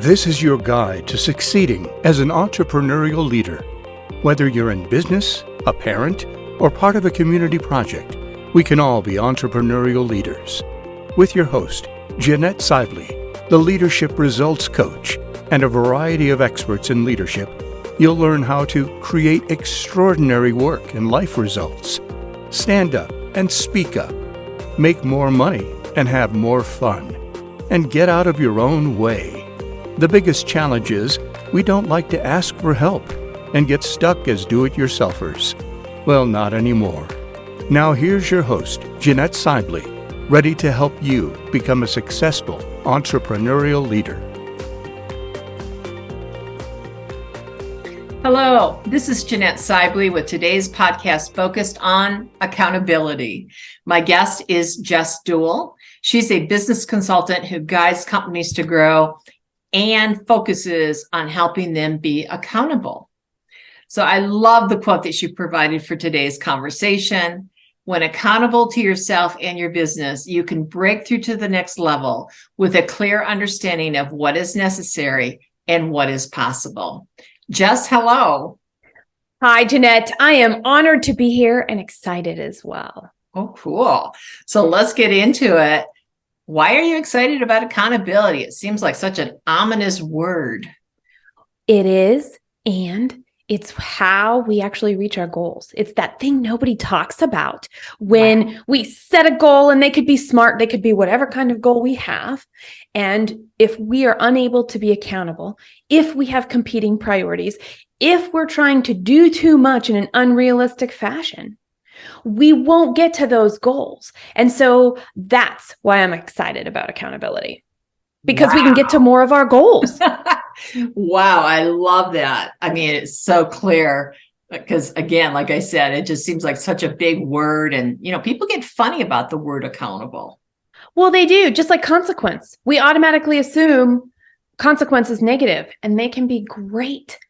This is your guide to succeeding as an entrepreneurial leader. Whether you're in business, a parent, or part of a community project, we can all be entrepreneurial leaders. With your host, Jeannette Seibly, the Leadership Results Coach, and a variety of experts in leadership, you'll learn how to create extraordinary work and life results, stand up and speak up, make more money and have more fun, and get out of your own way. The biggest challenge is we don't like to ask for help and get stuck as do-it-yourselfers. Well, not anymore. Now here's your host, Jeannette Seibly, ready to help you become a successful entrepreneurial leader. Hello, this is Jeannette Seibly with today's podcast focused on accountability. My guest is Jess Dewell. She's a business consultant who guides companies to grow and focuses on helping them be accountable. So I love the quote that she provided for today's conversation. When accountable to yourself and your business, you can break through to the next level with a clear understanding of what is necessary and what is possible. Jess, hello. Hi, Jeannette. I am honored to be here and excited as well. Oh, cool. So let's get into it. Why are you excited about accountability? It seems like such an ominous word. It is, and it's how we actually reach our goals. It's that thing nobody talks about. When we set a goal, and they could be smart, they could be whatever kind of goal we have. And if we are unable to be accountable, if we have competing priorities, if we're trying to do too much in an unrealistic fashion, we won't get to those goals. And so that's why I'm excited about accountability, because we can get to more of our goals. Wow, I love that. I mean, it's so clear because, again, like I said, it just seems like such a big word. And, people get funny about the word accountable. Well, they do, just like consequence. We automatically assume consequence is negative, and they can be great,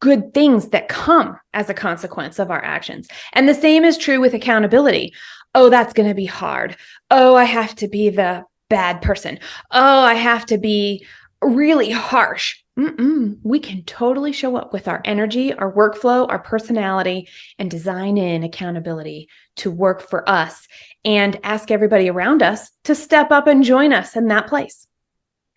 good things that come as a consequence of our actions. And the same is true with accountability. Oh, that's going to be hard. Oh, I have to be the bad person. Oh, I have to be really harsh. We can totally show up with our energy, our workflow, our personality, and design in accountability to work for us and ask everybody around us to step up and join us in that place.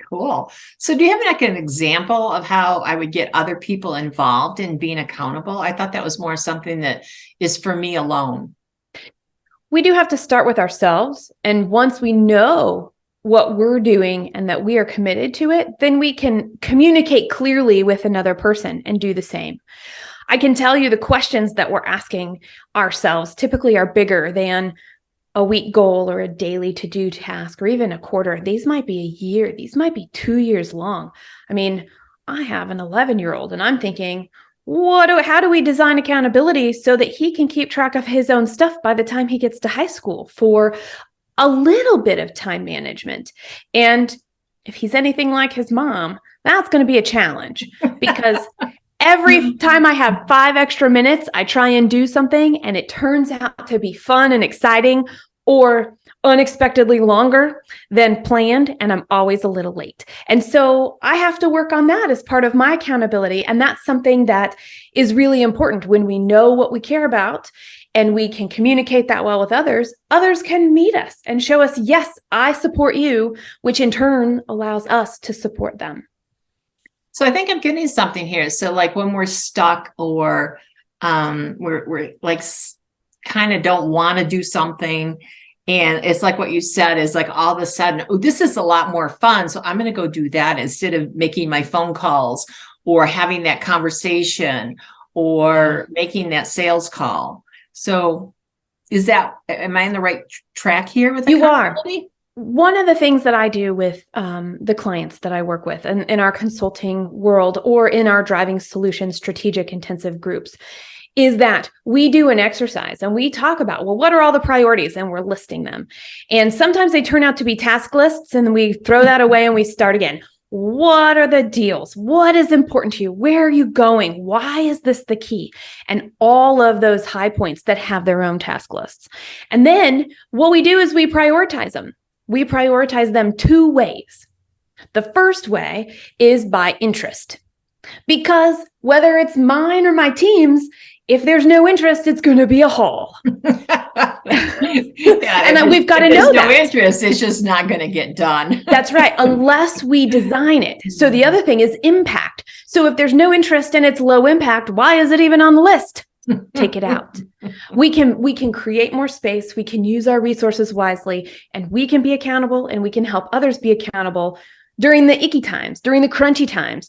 Cool. So do you have an example of how I would get other people involved in being accountable? I thought that was more something that is for me alone. We do have to start with ourselves. And once we know what we're doing and that we are committed to it, then we can communicate clearly with another person and do the same. I can tell you the questions that we're asking ourselves typically are bigger than a week goal or a daily to-do task or even a quarter. These might be a year. These might be 2 years long. I mean, I have an 11-year-old and I'm thinking, how do we design accountability so that he can keep track of his own stuff by the time he gets to high school for a little bit of time management? And if he's anything like his mom, that's going to be a challenge because every time I have 5 extra minutes, I try and do something and it turns out to be fun and exciting or unexpectedly longer than planned, and I'm always a little late. And so I have to work on that as part of my accountability. And that's something that is really important. When we know what we care about and we can communicate that well with others, others can meet us and show us, yes, I support you, which in turn allows us to support them. So I think I'm getting something here. So like when we're stuck or we're like kind of don't want to do something, and it's like what you said is like all of a sudden, oh, this is a lot more fun. So I'm going to go do that instead of making my phone calls or having that conversation or making that sales call. So am I in the right track here with accountability? You are. One of the things that I do with the clients that I work with in our consulting world or in our driving solutions strategic intensive groups is that we do an exercise and we talk about, well, what are all the priorities? And we're listing them. And sometimes they turn out to be task lists and we throw that away and we start again. What are the deals? What is important to you? Where are you going? Why is this the key? And all of those high points that have their own task lists. And then what we do is we prioritize them. We prioritize them 2 ways. The first way is by interest. Because whether it's mine or my team's, if there's no interest, it's going to be a haul. And we've got to know that. No interest, it's just not going to get done. That's right, unless we design it. So the other thing is impact. So if there's no interest and it's low impact, why is it even on the list? Take it out. We can create more space. We can use our resources wisely, and we can be accountable, and we can help others be accountable during the icky times, during the crunchy times,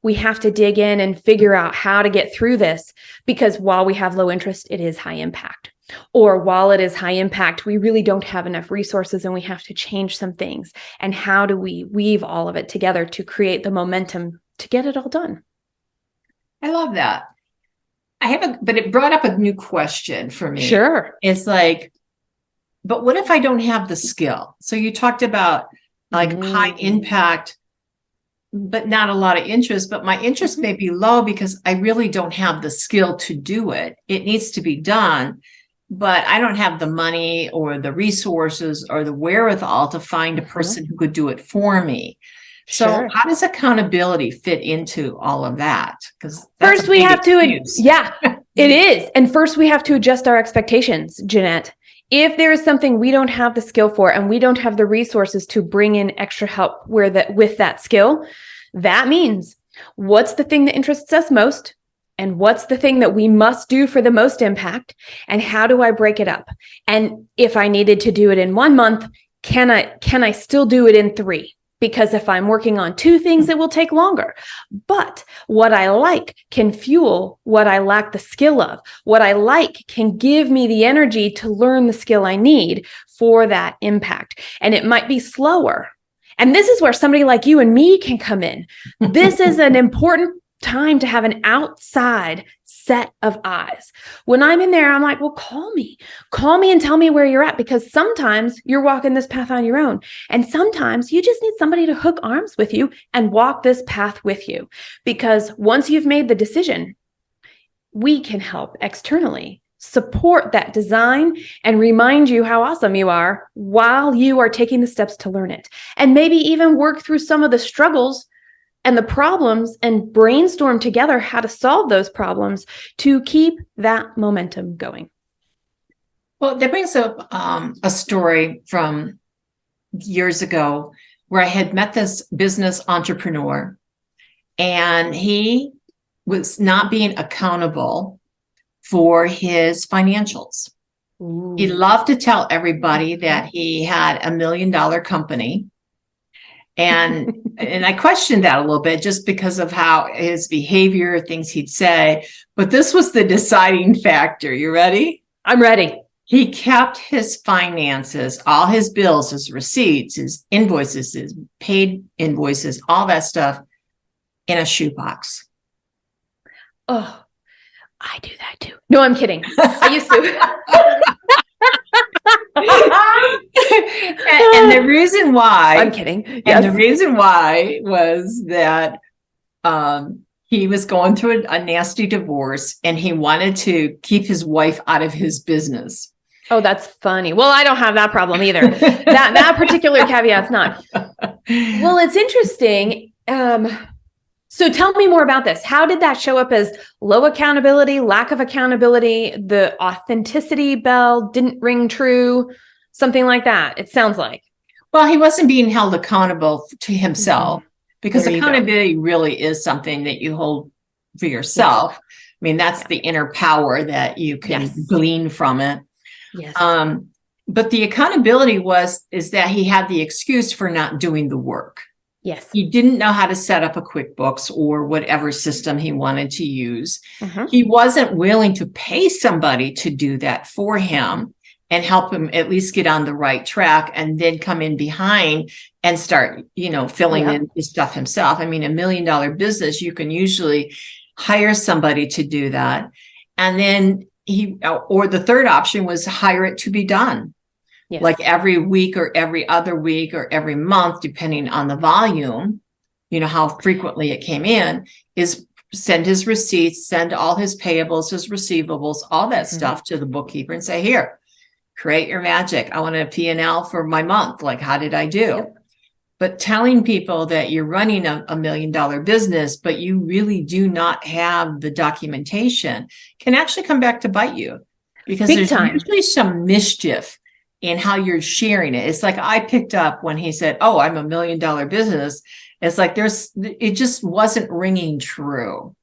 we have to dig in and figure out how to get through this, because while we have low interest, it is high impact. Or while it is high impact, we really don't have enough resources and we have to change some things. And how do we weave all of it together to create the momentum to get it all done? I love that. But it brought up a new question for me. Sure. It's like, but what if I don't have the skill? So you talked about like high impact, but not a lot of interest, but my interest may be low because I really don't have the skill to do it. It needs to be done, but I don't have the money or the resources or the wherewithal to find a person who could do it for me. So how does accountability fit into all of that? Because first we have to, it is. And first we have to adjust our expectations, Jeannette. If there is something we don't have the skill for and we don't have the resources to bring in extra help with that skill, that means what's the thing that interests us most? And what's the thing that we must do for the most impact? And how do I break it up? And if I needed to do it in 1 month, can I still do it in 3? Because if I'm working on 2 things, it will take longer. But what I like can fuel what I lack the skill of. What I like can give me the energy to learn the skill I need for that impact. And it might be slower. And this is where somebody like you and me can come in. This is an important time to have an outside set of eyes. When I'm in there, I'm like, well, call me and tell me where you're at, because sometimes you're walking this path on your own. And sometimes you just need somebody to hook arms with you and walk this path with you. Because once you've made the decision, we can help externally support that design and remind you how awesome you are while you are taking the steps to learn it. And maybe even work through some of the struggles and the problems and brainstorm together how to solve those problems to keep that momentum going. Well, that brings up a story from years ago where I had met this business entrepreneur, and he was not being accountable for his financials. Ooh. He loved to tell everybody that he had $1 million company. And I questioned that a little bit just because of how his behavior, things he'd say. But this was the deciding factor. You ready? I'm ready. He kept his finances, all his bills, his receipts, his invoices, his paid invoices, all that stuff in a shoebox. Oh, I do that too. No, I'm kidding. I used to. And the reason why, I'm kidding. Yes. And the reason why was that he was going through a nasty divorce, and he wanted to keep his wife out of his business. Oh, that's funny. Well, I don't have that problem either. that particular caveat's not. Well, it's interesting. So tell me more about this. How did that show up as low accountability, lack of accountability? The authenticity bell didn't ring true, something like that. It sounds like. Well, he wasn't being held accountable to himself, because accountability really is something that you hold for yourself. Yes. I mean, that's the inner power that you can glean from it. Yes. But the accountability is that he had the excuse for not doing the work. Yes. He didn't know how to set up a QuickBooks or whatever system he wanted to use. Mm-hmm. He wasn't willing to pay somebody to do that for him and help him at least get on the right track, and then come in behind and start, filling in his stuff himself. I mean, $1 million business, you can usually hire somebody to do that. And then or the third option was hire it to be done. Yes. Like every week or every other week or every month, depending on the volume, how frequently it came in, is send his receipts, send all his payables, his receivables, all that stuff to the bookkeeper and say, here, create your magic. I want a P&L for my month. Like, how did I do? Yep. But telling people that you're running a $1 million business, but you really do not have the documentation can actually come back to bite you, because Big there's time. usually some mischief in how you're sharing it. It's like I picked up when he said, "Oh, I'm a $1 million business." It's like it just wasn't ringing true.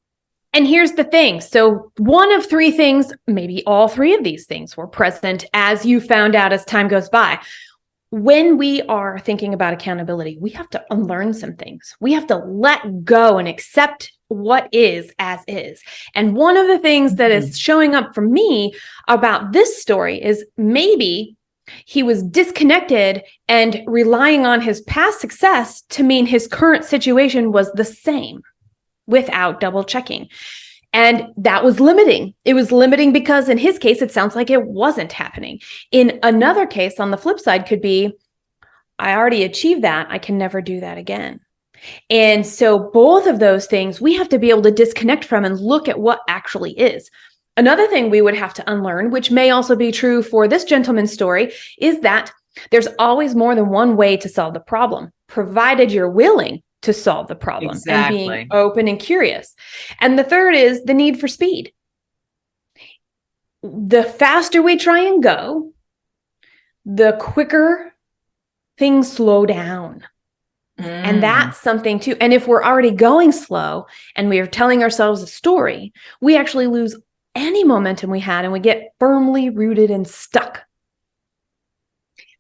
And here's the thing. So one of three things, maybe all three of these things were present as you found out as time goes by. When we are thinking about accountability, we have to unlearn some things. We have to let go and accept what is as is. And one of the things that is showing up for me about this story is maybe he was disconnected and relying on his past success to mean his current situation was the same without double checking. And that was limiting. It was limiting because in his case, it sounds like it wasn't happening. In another case, on the flip side, could be, I already achieved that. I can never do that again. And so both of those things we have to be able to disconnect from and look at what actually is. Another thing we would have to unlearn, which may also be true for this gentleman's story, is that there's always more than one way to solve the problem, provided you're willing to solve the problem. Exactly. And being open and curious. And the third is the need for speed. The faster we try and go, the quicker things slow down. And that's something too. And if we're already going slow and we are telling ourselves a story, we actually lose any momentum we had and we get firmly rooted and stuck.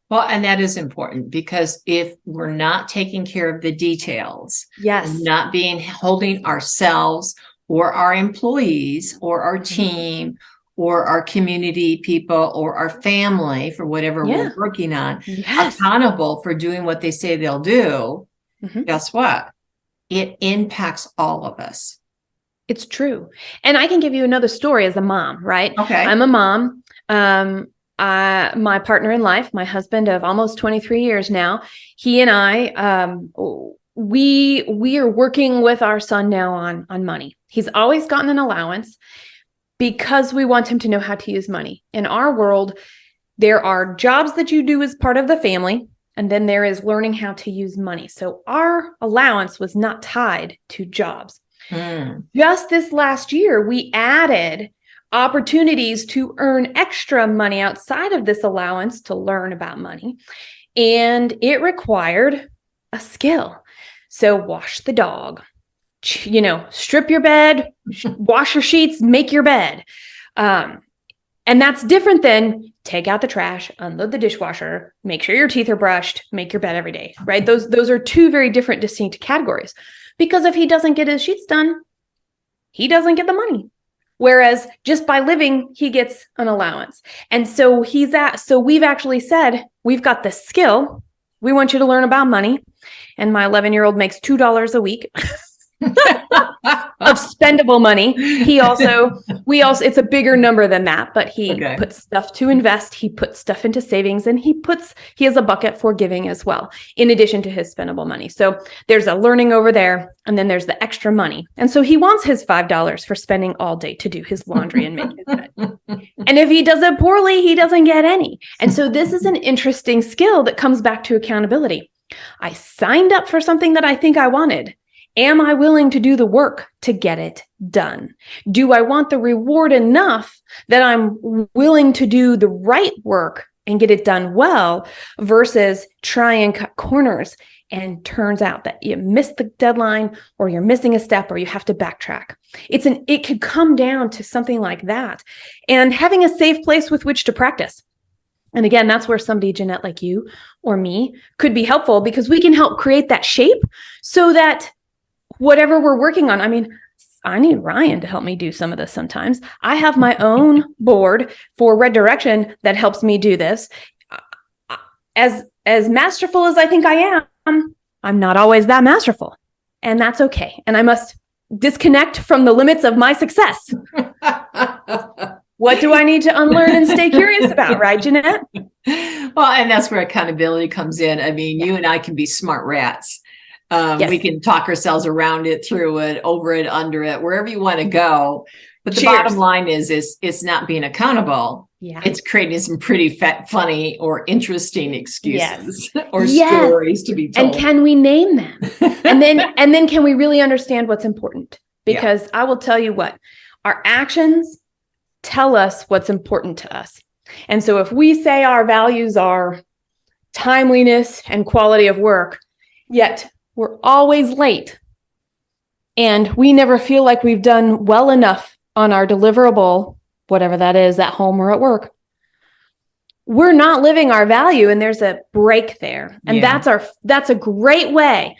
Well, and that is important, because if we're not taking care of the details, yes, not holding ourselves or our employees or our team or our community people or our family, for whatever we're working on, accountable for doing what they say they'll do, guess what? It impacts all of us. It's true. And I can give you another story as a mom, right? Okay. I'm a mom. My partner in life, my husband of almost 23 years now, he and I, we are working with our son now on money. He's always gotten an allowance because we want him to know how to use money. In our world, there are jobs that you do as part of the family, and then there is learning how to use money. So our allowance was not tied to jobs. Just this last year, we added opportunities to earn extra money outside of this allowance to learn about money. And it required a skill. So wash the dog, strip your bed, wash your sheets, make your bed. And that's different than take out the trash, unload the dishwasher, make sure your teeth are brushed, make your bed every day, right? Those are two very different, distinct categories. Because if he doesn't get his sheets done, he doesn't get the money. Whereas just by living, he gets an allowance. And so we've actually said, we've got this skill. We want you to learn about money. And my 11-year-old makes $2 a week of spendable money. It's a bigger number than that, but he puts stuff to invest. He puts stuff into savings, and he has a bucket for giving as well, in addition to his spendable money. So there's a learning over there, and then there's the extra money. And so he wants his $5 for spending all day to do his laundry and make his bed. And if he does it poorly, he doesn't get any. And so this is an interesting skill that comes back to accountability. I signed up for something that I think I wanted. Am I willing to do the work to get it done? Do I want the reward enough that I'm willing to do the right work and get it done well, versus try and cut corners and turns out that you missed the deadline, or you're missing a step, or you have to backtrack? It could come down to something like that, and having a safe place with which to practice. And again, that's where somebody, Jeannette, like you or me, could be helpful, because we can help create that shape so that whatever we're working on, I need Ryan to help me do some of this sometimes. I have my own board for Red Direction that helps me do this. As masterful as I think I am, I'm not always that masterful. And that's okay. And I must disconnect from the limits of my success. What do I need to unlearn and stay curious about, right, Jeannette? Well, and that's where accountability comes in. You and I can be smart rats. We can talk ourselves around it, through it, over it, under it, wherever you want to go. But the Cheers. bottom line is it's not being accountable. Yeah. It's creating some pretty funny or interesting excuses or Yes. stories to be told. And can we name them? and then can we really understand what's important? Because I will tell you what, our actions tell us what's important to us. And so if we say our values are timeliness and quality of work, yet we're always late and we never feel like we've done well enough on our deliverable, whatever that is, at home or at work, we're not living our value, and there's a break there. And that's a great way.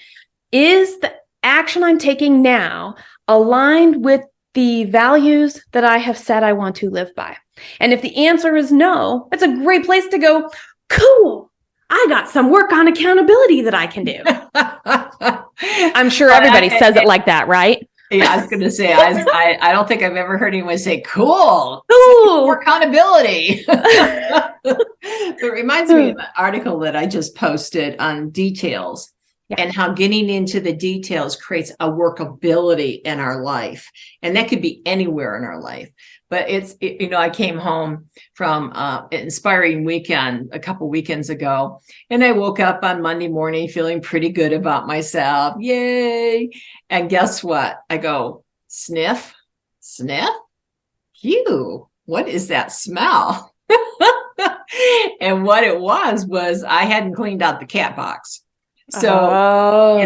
Is the action I'm taking now aligned with the values that I have said I want to live by? And if the answer is no, it's a great place to go, cool, I got some work on accountability that I can do. I'm sure everybody says it like that, right? Yeah, I was going to say, I don't think I've ever heard anyone say, cool, more accountability. It reminds me of an article that I just posted on details and how getting into the details creates a workability in our life. And that could be anywhere in our life. But I came home from an inspiring weekend a couple weekends ago, and I woke up on Monday morning feeling pretty good about myself. Yay. And guess what? I go, sniff, phew, what is that smell? And what it was I hadn't cleaned out the cat box. So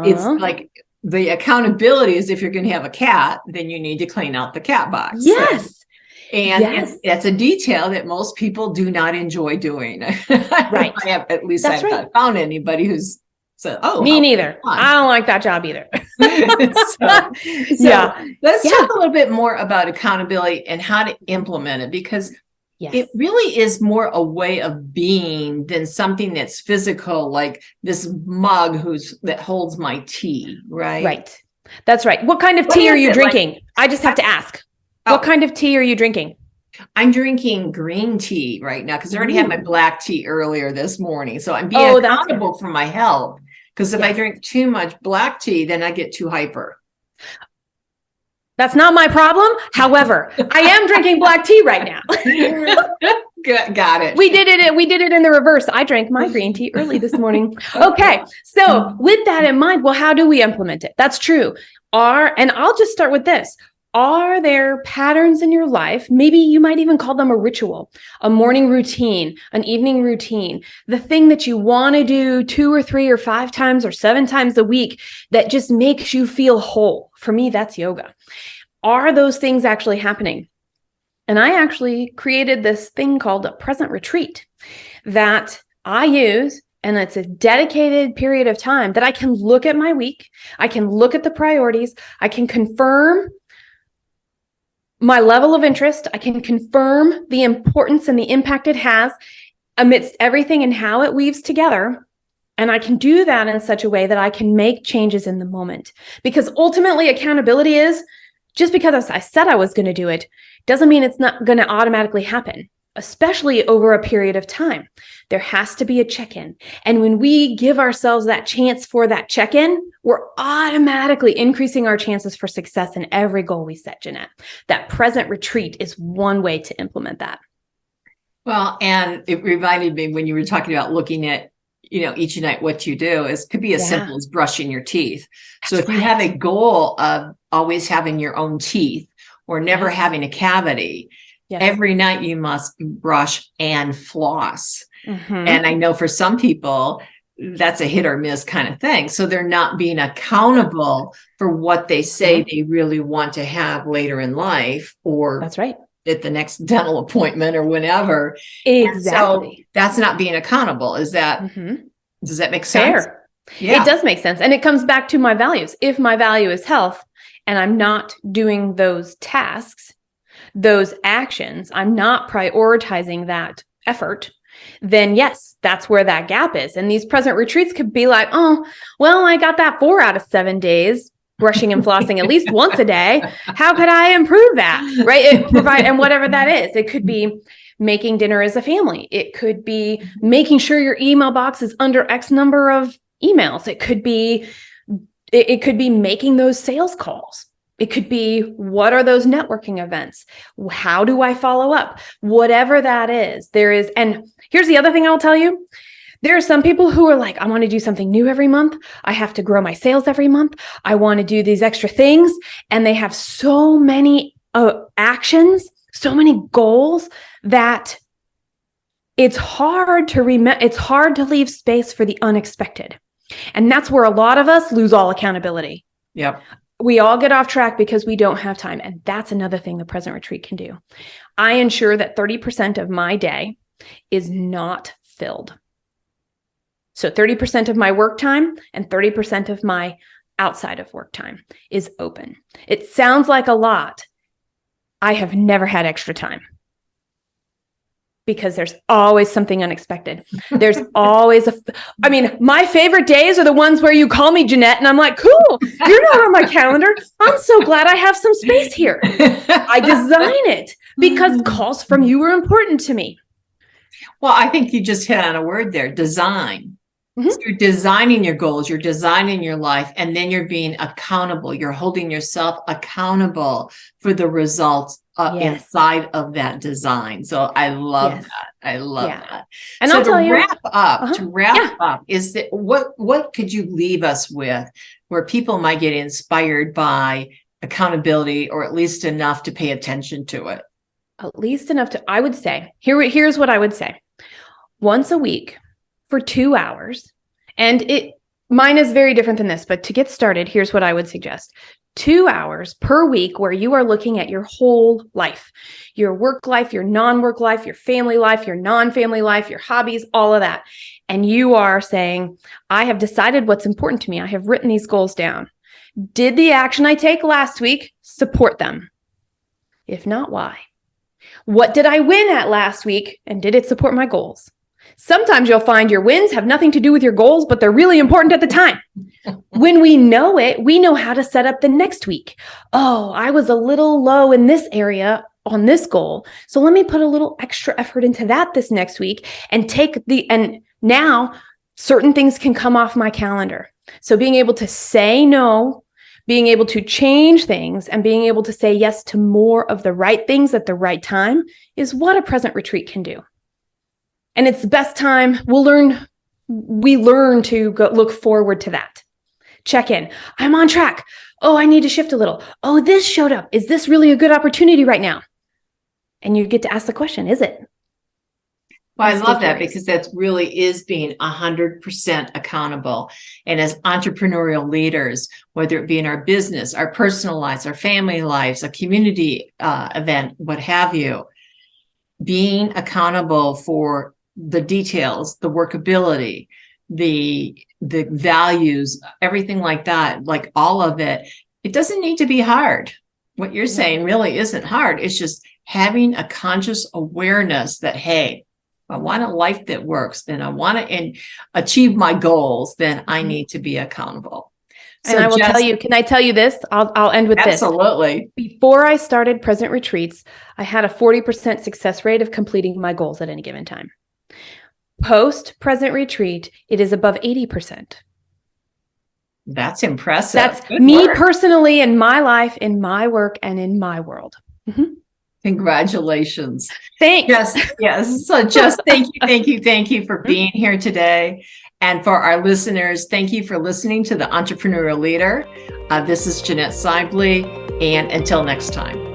it's like, the accountability is if you're going to have a cat, then you need to clean out the cat box. Yes. That's a detail that most people do not enjoy doing. Right. I've not found anybody who's said, oh, me neither. I don't like that job either. Let's talk a little bit more about accountability and how to implement it, because it really is more a way of being than something that's physical, like this mug that holds my tea, right? Right. That's right. What kind of tea are you drinking? Like, I just have to ask. What kind of tea are you drinking? I'm drinking green tea right now because I already had my black tea earlier this morning. So I'm being accountable for my health, because if I drink too much black tea, then I get too hyper. That's not my problem. However, I am drinking black tea right now. Got it. We did it in the reverse. I drank my green tea early this morning. Okay. So with that in mind, well, how do we implement it? That's true. And I'll just start with this. Are there patterns in your life? Maybe you might even call them a ritual, a morning routine, an evening routine, the thing that you want to do 2 or 3 or 5 times or 7 times a week that just makes you feel whole. For me, that's yoga. Are those things actually happening? And I actually created this thing called a present retreat that I use. And it's a dedicated period of time that I can look at my week. I can look at the priorities. I can confirm my level of interest. I can confirm the importance and the impact it has amidst everything and how it weaves together. And I can do that in such a way that I can make changes in the moment. Because ultimately, accountability is, just because I said I was going to do it, doesn't mean it's not going to automatically happen, especially over a period of time. There has to be a check-in. And when we give ourselves that chance for that check-in, we're automatically increasing our chances for success in every goal we set, Jeannette. That present retreat is one way to implement that. Well, and it reminded me when you were talking about looking at, each night what you do, could be as simple as brushing your teeth. So if you have a goal of always having your own teeth or never having a cavity, every night you must brush and floss. Mm-hmm. And I know for some people, that's a hit or miss kind of thing. So they're not being accountable for what they say they really want to have later in life, or that's right, at the next dental appointment or whenever. Exactly. So that's not being accountable. Is that, does that make sense? Fair. Yeah. It does make sense. And it comes back to my values. If my value is health and I'm not doing those tasks, those actions, I'm not prioritizing that effort, then yes, that's where that gap is. And these present retreats could be like, oh, well, I got that 4 out of 7 days, brushing and flossing at least once a day. How could I improve that? Right? And whatever that is, it could be making dinner as a family. It could be making sure your email box is under X number of emails. It could be making those sales calls. It could be, what are those networking events? How do I follow up? Whatever that is, and here's the other thing I'll tell you. There are some people who are like, I want to do something new every month. I have to grow my sales every month. I want to do these extra things. And they have so many actions, so many goals that it's hard to it's hard to leave space for the unexpected. And that's where a lot of us lose all accountability. Yep. We all get off track because we don't have time. And that's another thing the Present Retreat can do. I ensure that 30% of my day is not filled. So 30% of my work time and 30% of my outside of work time is open. It sounds like a lot. I have never had extra time because there's always something unexpected. There's always my favorite days are the ones where you call me, Jeannette, and I'm like, cool, you're not on my calendar. I'm so glad I have some space here. I design it because calls from you are important to me. Well, I think you just hit on a word there, design. So you're designing your goals, you're designing your life, and then you're being accountable. You're holding yourself accountable for the results inside of that design. So I love that. I love that. And so I'll tell you, to wrap up, is that what could you leave us with where people might get inspired by accountability, or at least enough to pay attention to it? At least enough to, I would say, here's what I would say. Once a week, for 2 hours. And mine is very different than this, but to get started, here's what I would suggest. 2 hours per week where you are looking at your whole life, your work life, your non-work life, your family life, your non-family life, your hobbies, all of that. And you are saying, I have decided what's important to me. I have written these goals down. Did the action I take last week support them? If not, why? What did I win at last week? And did it support my goals? Sometimes you'll find your wins have nothing to do with your goals, but they're really important at the time. When we know it, we know how to set up the next week. Oh, I was a little low in this area on this goal. So let me put a little extra effort into that this next week and and now certain things can come off my calendar. So being able to say no, being able to change things, and being able to say yes to more of the right things at the right time is what a Present Retreat can do. And it's the best time. We learn to go look forward to that. Check in. I'm on track. Oh, I need to shift a little. Oh, this showed up. Is this really a good opportunity right now? And you get to ask the question, is it? Well, I love that, because that really is being 100% accountable. And as entrepreneurial leaders, whether it be in our business, our personal lives, our family lives, a community event, what have you, being accountable for the details, the workability, the values, everything like that, like all of it, it doesn't need to be hard. What you're saying really isn't hard. It's just having a conscious awareness that, hey, if I want a life that works, then I want to achieve my goals, then I need to be accountable. So and I will tell you, can I tell you this? I'll end with this. Absolutely. Before I started Present Retreats, I had a 40% success rate of completing my goals at any given time. Post Present Retreat, it is above 80%. That's impressive. That's Good me work. Personally, in my life, in my work, and in my world. Mm-hmm. Congratulations. Thanks. Yes. So just thank you for being here today. And for our listeners, thank you for listening to The Entrepreneurial Leader. This is Jeannette Seibly, and until next time.